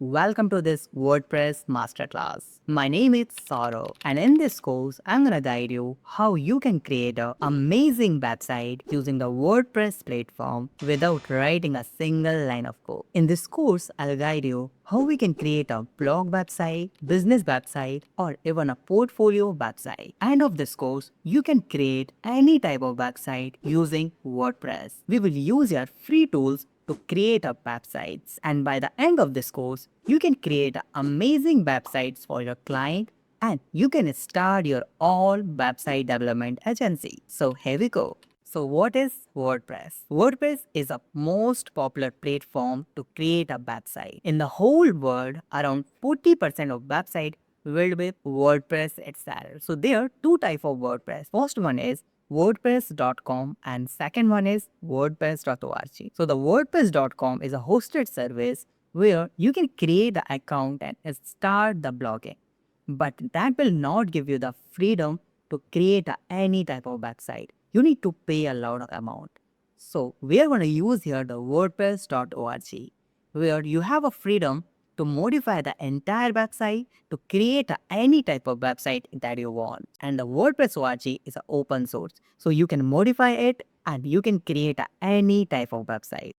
Welcome to this WordPress masterclass. My name is Saurav, and in this course, I'm gonna guide you how you can create an amazing website using the WordPress platform without writing a single line of code. In this course, I'll guide you how we can create a blog website, business website, or even a portfolio website. End of this course, you can create any type of website using WordPress. We will use your free tools to create a websites, and by the end of this course you can create amazing websites for your client and you can start your own website development agency. So here we go. So what is WordPress? WordPress is a most popular platform to create a website. In the whole world, around 40% of website will be WordPress itself. So there are two types of WordPress. First one is WordPress.com and second one is WordPress.org. So the WordPress.com is a hosted service where you can create the account and start the blogging. But that will not give you the freedom to create any type of website. You need to pay a lot of amount. So we are going to use here the WordPress.org where you have a freedom to modify the entire website to create any type of website that you want. And the WordPress org is an open source. So you can modify it and you can create any type of website.